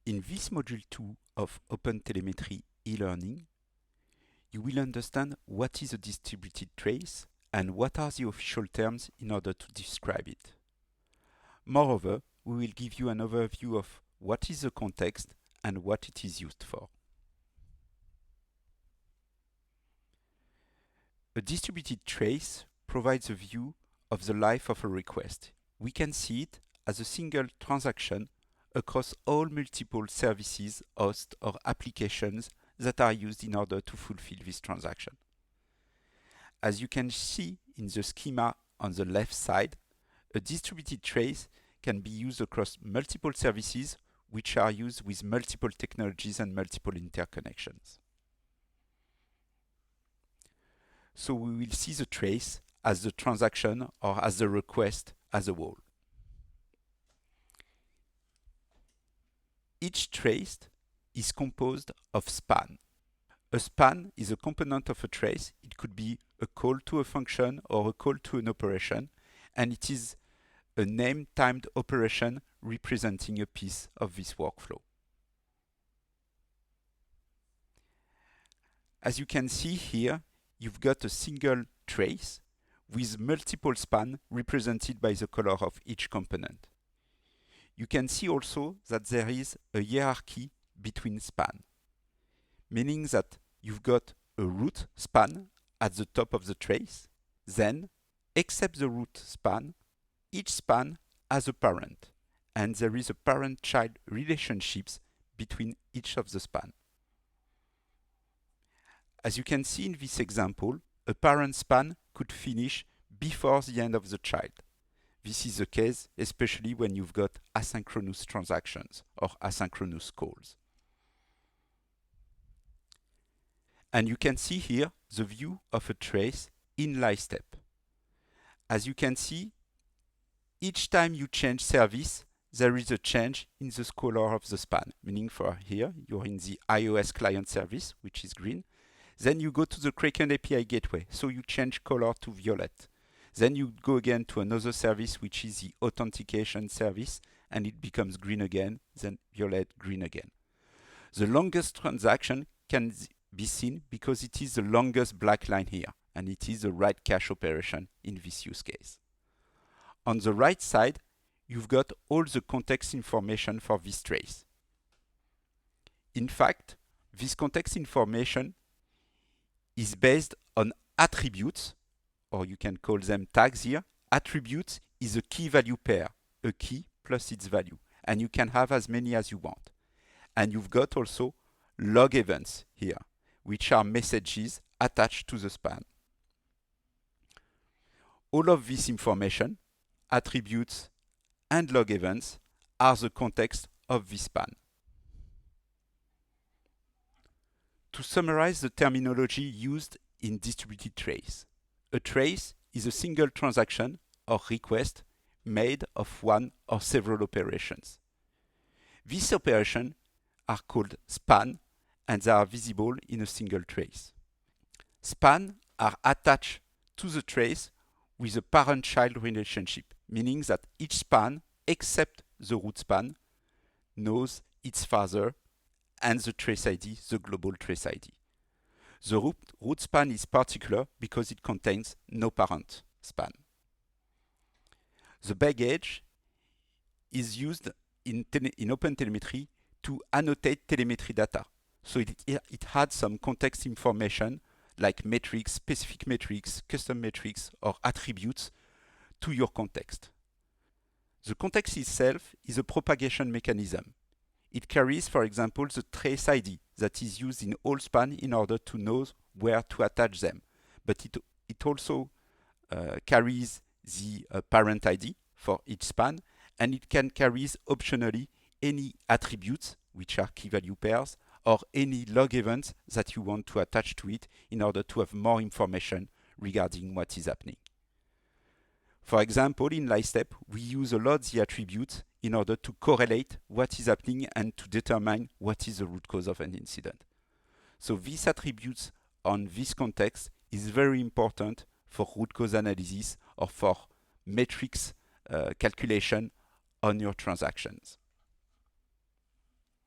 In this module 2 of OpenTelemetry eLearning, you will understand what is a distributed trace and what are the official terms in order to describe it. Moreover, we will give you an overview of what is the context and what it is used for. A distributed trace provides a view of the life of a request. We can see it as a single transaction across all multiple services, hosts, or applications that are used in order to fulfill this transaction. As you can see in the schema on the left side, a distributed trace can be used across multiple services which are used with multiple technologies and multiple interconnections. So we will see the trace as the transaction or as the request as a whole. Each trace is composed of span. A span is a component of a trace. It could be a call to a function or a call to an operation, and it is a name-timed operation representing a piece of this workflow. As you can see here, you've got a single trace with multiple span represented by the color of each component. You can see also that there is a hierarchy between span, meaning that you've got a root span at the top of the trace. Then, except the root span, each span has a parent, and there is a parent-child relationships between each of the span. As you can see in this example, a parent span could finish before the end of the child. This is the case especially when you've got asynchronous transactions or asynchronous calls. And you can see here the view of a trace in Lightstep. As you can see, each time you change service, there is a change in the color of the span, meaning for here, you're in the iOS client service, which is green. Then you go to the Kraken API gateway, so you change color to violet. Then you go again to another service, which is the authentication service, and it becomes green again, then violet, green again. The longest transaction can be seen because it is the longest black line here, and it is the write cache operation in this use case. On the right side, you've got all the context information for this trace. In fact, this context information is based on attributes, or you can call them tags here. Attributes is a key value pair, a key plus its value, and you can have as many as you want. And you've got also log events here, which are messages attached to the span. All of this information, attributes and log events, are the context of this span. To summarize the terminology used in distributed trace, a trace is a single transaction or request made of one or several operations. These operations are called span, and they are visible in a single trace. Span are attached to the trace with a parent-child relationship, meaning that each span, except the root span, knows its father and the trace ID, the global trace ID. The root span is particular because it contains no parent span. The baggage is used in OpenTelemetry to annotate telemetry data. So it adds some context information like metrics, specific metrics, custom metrics, or attributes to your context. The context itself is a propagation mechanism. It carries, for example, the trace ID that is used in all span in order to know where to attach them. But it also carries the parent ID for each span, and it can carry optionally any attributes, which are key value pairs, or any log events that you want to attach to it in order to have more information regarding what is happening. For example, in Lightstep, we use a lot the attributes in order to correlate what is happening and to determine what is the root cause of an incident. So these attributes on this context is very important for root cause analysis or for metrics calculation on your transactions.